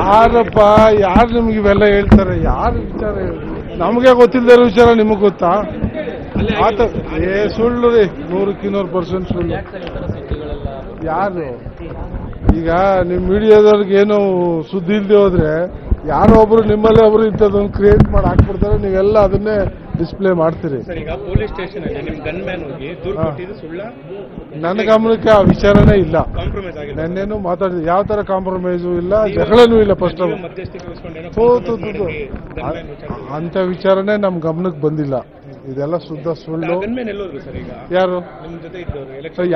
ಯಾರಪ್ಪ ಯಾರು ನಿಮ್ಗೆ ಇವೆಲ್ಲ ಹೇಳ್ತಾರೆ? ಯಾರು ವಿಚಾರ ನಮಗೆ ಗೊತ್ತಿಲ್ಲದ ವಿಚಾರ ನಿಮಗೆ ಗೊತ್ತಾ? ಆತ ಸುಳ್ಳು ರೀ, 100% ಸುಳ್ಳು. ಯಾರು ಈಗ ನಿಮ್ಮ ಮೀಡಿಯಾದವ್ರಿಗೆ ಏನೋ ಸುದ್ದಿ ಇಲ್ಲದೆ ಹೋದ್ರೆ ಯಾರೋ ಒಬ್ರು ನಿಮ್ಮಲ್ಲೇ ಒಬ್ರು ಇಂಥದ್ದೊಂದು ಕ್ರಿಯೇಟ್ ಮಾಡಿ ಹಾಕ್ಬಿಡ್ತಾರೆ, ನೀವೆಲ್ಲ ಅದನ್ನೇ ಡಿಸ್ಪ್ಲೇ ಮಾಡ್ತೀರಿ. ನನ್ನ ಗಮನಕ್ಕೆ ಆ ವಿಚಾರನೇ ಇಲ್ಲ. ನನ್ನೇನು ಮಾತಾಡಿದ ಯಾವ ತರ ಕಾಂಪ್ರಮೈಸು ಇಲ್ಲ, ಜಗಳನೂ ಇಲ್ಲ. ಫಸ್ಟ್ ಅಂತ ವಿಚಾರನೇ ನಮ್ ಗಮನಕ್ಕೆ ಬಂದಿಲ್ಲ. ಇದೆಲ್ಲ ಶುದ್ಧ ಸುಳ್ಳು. ಯಾರು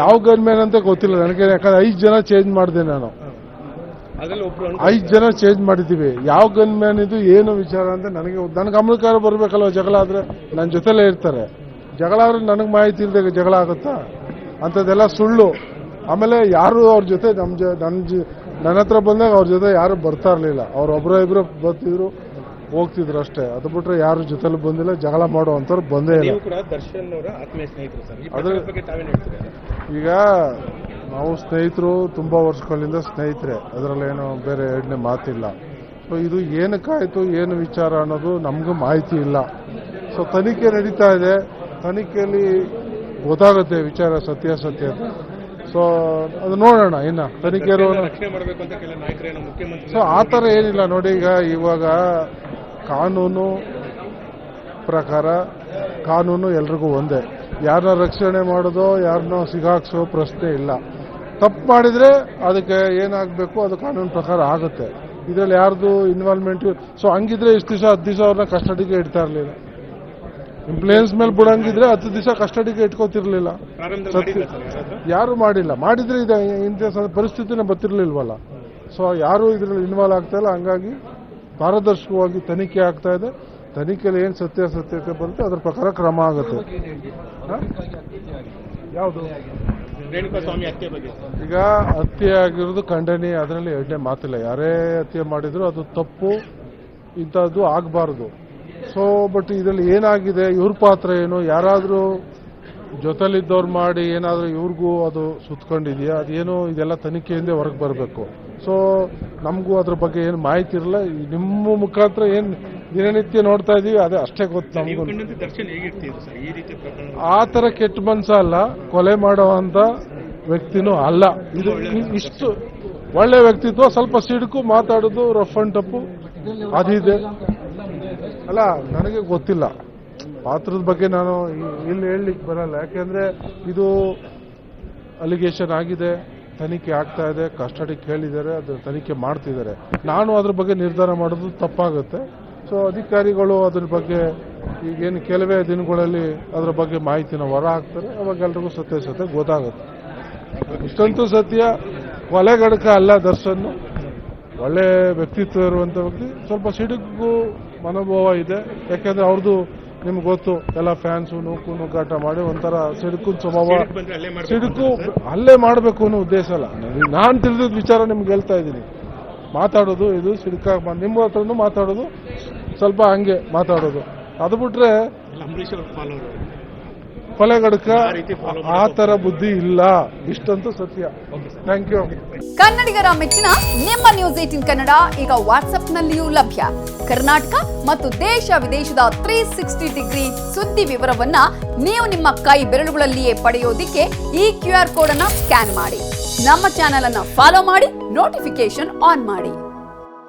ಯಾವ ಗನ್ಮ್ಯಾನ್ ಅಂತ ಗೊತ್ತಿಲ್ಲ ನನಗೆ, ಯಾಕಂದ್ರೆ 5 ಜನ ಚೇಂಜ್ ಮಾಡಿದೆ ನಾನು. 5 ಜನ ಚೇಂಜ್ ಮಾಡಿದ್ದೀವಿ. ಯಾವ ಗನ್ಮ್ಯಾನ್ ಇದು ಏನು ವಿಚಾರ ಅಂತ ನನ್ನ ಗಮನಕಾರ ಬರ್ಬೇಕಲ್ವ. ಜಗಳ ಆದ್ರೆ ನನ್ನ ಜೊತೆಲೇ ಇರ್ತಾರೆ. ಜಗಳ ಆದ್ರೆ ನನಗೆ ಮಾಹಿತಿ ಇಲ್ಲದೆ ಜಗಳ ಆಗುತ್ತಾ? ಅಂಥದ್ದೆಲ್ಲ ಸುಳ್ಳು. ಆಮೇಲೆ ಯಾರು ಅವ್ರ ಜೊತೆ ನನ್ನ ಹತ್ರ ಬಂದಾಗ ಅವ್ರ ಜೊತೆ ಯಾರು ಬರ್ತಾ ಇರ್ಲಿಲ್ಲ. ಅವ್ರೊಬ್ಬರ ಇಬ್ರು ಬರ್ತಿದ್ರು, ಹೋಗ್ತಿದ್ರು ಅಷ್ಟೇ. ಅದು ಬಿಟ್ರೆ ಯಾರು ಜೊತೆಲಿ ಬಂದಿಲ್ಲ, ಜಗಳ ಮಾಡುವಂತವ್ರು ಬಂದೇ ಇಲ್ಲ. ಈಗ ನಾವು ಸ್ನೇಹಿತರು, ತುಂಬಾ ವರ್ಷಗಳಿಂದ ಸ್ನೇಹಿತರೆ, ಅದರಲ್ಲೇನು ಬೇರೆ ಎರಡನೇ ಮಾತಿಲ್ಲ. ಸೊ ಇದು ಏನಕ್ಕಾಯ್ತು, ಏನು ವಿಚಾರ ಅನ್ನೋದು ನಮಗೂ ಮಾಹಿತಿ ಇಲ್ಲ. ಸೊ ತನಿಖೆ ನಡೀತಾ ಇದೆ, ತನಿಖೆಯಲ್ಲಿ ಗೊತ್ತಾಗುತ್ತೆ ವಿಚಾರ ಸತ್ಯಾಸತ್ಯತೆ. ಸೊ ಅದು ನೋಡೋಣ ಇನ್ನ ತನಿಖೆ. ಸೊ ಆ ಥರ ಏನಿಲ್ಲ ನೋಡಿ. ಇವಾಗ ಕಾನೂನು ಪ್ರಕಾರ ಕಾನೂನು ಎಲ್ರಿಗೂ ಒಂದೇ. ಯಾರನ್ನ ರಕ್ಷಣೆ ಮಾಡೋದೋ ಯಾರನ್ನೋ ಸಿಗಾಕ್ಸೋ ಪ್ರಶ್ನೆ ಇಲ್ಲ. ತಪ್ಪು ಮಾಡಿದ್ರೆ ಅದಕ್ಕೆ ಏನಾಗಬೇಕು ಅದು ಕಾನೂನು ಪ್ರಕಾರ ಆಗುತ್ತೆ. ಇದರಲ್ಲಿ ಯಾರ್ದು ಇನ್ವಾಲ್ವ್ಮೆಂಟ್. ಸೊ ಹಂಗಿದ್ರೆ ಇಷ್ಟು ದಿವಸ 10 ದಿವಸ ಅವ್ರನ್ನ ಕಸ್ಟಡಿಗೆ ಇಡ್ತಾ ಇರಲಿಲ್ಲ. ಇಂಪ್ಲೂಯೆನ್ಸ್ ಮೇಲೆ ಬಿಡಂಗಿದ್ರೆ 10 ದಿವಸ ಕಸ್ಟಡಿಗೆ ಇಟ್ಕೋತಿರ್ಲಿಲ್ಲ. ಯಾರು ಮಾಡಿಲ್ಲ. ಮಾಡಿದ್ರೆ ಇಂಥ ಪರಿಸ್ಥಿತಿನೇ ಬರ್ತಿರ್ಲಿಲ್ವಲ್ಲ. ಸೊ ಯಾರು ಇದರಲ್ಲಿ ಇನ್ವಾಲ್ವ್ ಆಗ್ತಾ ಇಲ್ಲ. ಹಂಗಾಗಿ ಪಾರದರ್ಶಕವಾಗಿ ತನಿಖೆ ಆಗ್ತಾ ಇದೆ. ತನಿಖೆಯಲ್ಲಿ ಏನು ಸತ್ಯಾಸತ್ಯತೆ ಬರುತ್ತೆ ಅದ್ರ ಪ್ರಕಾರ ಕ್ರಮ ಆಗುತ್ತೆ. ಯಾವುದು ಈಗ ಹತ್ಯೆ ಆಗಿರೋದು ಖಂಡನೀಯ, ಅದರಲ್ಲಿ ಎರಡನೇ ಮಾತಿಲ್ಲ. ಯಾರೇ ಹತ್ಯೆ ಮಾಡಿದ್ರು ಅದು ತಪ್ಪು, ಇಂಥದ್ದು ಆಗಬಾರ್ದು. ಸೊ ಬಟ್ ಇದರಲ್ಲಿ ಏನಾಗಿದೆ, ಇವ್ರ ಪಾತ್ರ ಏನು, ಯಾರಾದರೂ ಜೊತೆಲಿದ್ದವ್ರು ಮಾಡಿ ಏನಾದರೂ ಇವ್ರಿಗೂ ಅದು ಸುತ್ಕೊಂಡಿದೆಯಾ, ಅದೇನು ಇದೆಲ್ಲ ತನಿಖೆಯಿಂದ ಹೊರಗೆ ಬರಬೇಕು. ಸೊ ನಮಗೂ ಅದ್ರ ಬಗ್ಗೆ ಏನು ಮಾಹಿತಿ ಇರಲ್ಲ. ನಿಮ್ಮ ಮುಖಾಂತರ ಏನು ದಿನನಿತ್ಯ ನೋಡ್ತಾ ಇದೀವಿ ಅದೇ ಅಷ್ಟೇ ಗೊತ್ತು ನಮಗೂ. ಆ ಥರ ಕೆಟ್ಟ ಮನ್ಸ ಅಲ್ಲ, ಕೊಲೆ ಮಾಡುವಂತ ವ್ಯಕ್ತಿನೂ ಅಲ್ಲ. ಇದು ಇಷ್ಟು ಒಳ್ಳೆ ವ್ಯಕ್ತಿತ್ವ. ಸ್ವಲ್ಪ ಸಿಡುಕು, ಮಾತಾಡೋದು ರಫ್ ಅಂಡ್ ಟಪ್ಪು ಅದಿದೆ ಅಲ್ಲ. ನನಗೆ ಗೊತ್ತಿಲ್ಲ ಪಾತ್ರದ ಬಗ್ಗೆ, ನಾನು ಇಲ್ಲಿ ಹೇಳಲಿಕ್ಕೆ ಬರಲ್ಲ. ಯಾಕೆಂದ್ರೆ ಇದು ಅಲಿಗೇಷನ್ ಆಗಿದೆ, ತನಿಖೆ ಆಗ್ತಾ ಇದೆ, ಕಸ್ಟಡಿ ಕೇಳಿದ್ದಾರೆ, ಅದು ತನಿಖೆ ಮಾಡ್ತಿದ್ದಾರೆ. ನಾನು ಅದ್ರ ಬಗ್ಗೆ ನಿರ್ಧಾರ ಮಾಡೋದು ತಪ್ಪಾಗುತ್ತೆ. ಸೊ ಅಧಿಕಾರಿಗಳು ಅದ್ರ ಬಗ್ಗೆ ಈಗೇನು ಕೆಲವೇ ದಿನಗಳಲ್ಲಿ ಅದರ ಬಗ್ಗೆ ಮಾಹಿತಿನ ಹೊರ ಹಾಕ್ತಾರೆ, ಅವಾಗ ಎಲ್ರಿಗೂ ಸತ್ಯಾಸತ್ಯತೆ ಗೊತ್ತಾಗುತ್ತೆ. ಇಷ್ಟಂತೂ ಸತ್ಯ, ಕೊಲೆಗಡಕ ಅಲ್ಲ ದರ್ಶನ್. ಒಳ್ಳೆ ವ್ಯಕ್ತಿತ್ವ ಇರುವಂಥ ವ್ಯಕ್ತಿ. ಸ್ವಲ್ಪ ಸಿಡುಕು ಮನೋಭಾವ ಇದೆ. ಯಾಕೆಂದ್ರೆ ಅವ್ರದ್ದು ನಿಮ್ಗೆ ಗೊತ್ತು, ಎಲ್ಲ ಫ್ಯಾನ್ಸು ನೂಕು ನುಗ್ಗಾಟ ಮಾಡಿ ಒಂಥರ ಸಿಡುಕು ಸ್ವಭಾವ. ಸಿಡುಕು ಅಲ್ಲೇ ಮಾಡಬೇಕು ಅನ್ನೋ ಉದ್ದೇಶ ಅಲ್ಲ. ನಾನು ತಿಳಿದಿದ್ದ ವಿಚಾರ ನಿಮ್ಗೆ ಹೇಳ್ತಾ ಇದ್ದೀನಿ. ಮಾತಾಡೋದು ಇದು ಸಿಡುಕಾಗಿ ನಿಮ್ಮ ಹತ್ರನೂ ಮಾತಾಡೋದು ಸ್ವಲ್ಪ ಹಂಗೆ ಮಾತಾಡೋದು. ಅದು ಬಿಟ್ರೆ ಕೊಲೆಗಡಕ ಆ ತರ ಬುದ್ಧಿ ಇಲ್ಲ. ಇಷ್ಟಂತೂ ಸತ್ಯ. Thank you. ಕನ್ನಡಿಗರ ಮೆಚ್ಚಿನ ನಿಮ್ಮ ನ್ಯೂಸ್ 18 ಕನ್ನಡ ಈಗ ವಾಟ್ಸ್ಆಪ್ನಲ್ಲಿಯೂ ಲಭ್ಯ. ಕರ್ನಾಟಕ ಮತ್ತು ದೇಶ ವಿದೇಶದ 360 ಡಿಗ್ರಿ ಸುದ್ದಿ ವಿವರವನ್ನ ನೀವು ನಿಮ್ಮ ಕೈ ಬೆರಳುಗಳಲ್ಲಿಯೇ ಪಡೆಯೋದಿಕ್ಕೆ ಈ QR ಕೋಡ್ ಅನ್ನ ಸ್ಕ್ಯಾನ್ ಮಾಡಿ. ನಮ್ಮ ಚಾನೆಲ್ ಅನ್ನ ಫಾಲೋ ಮಾಡಿ, ನೋಟಿಫಿಕೇಶನ್ ಆನ್ ಮಾಡಿ.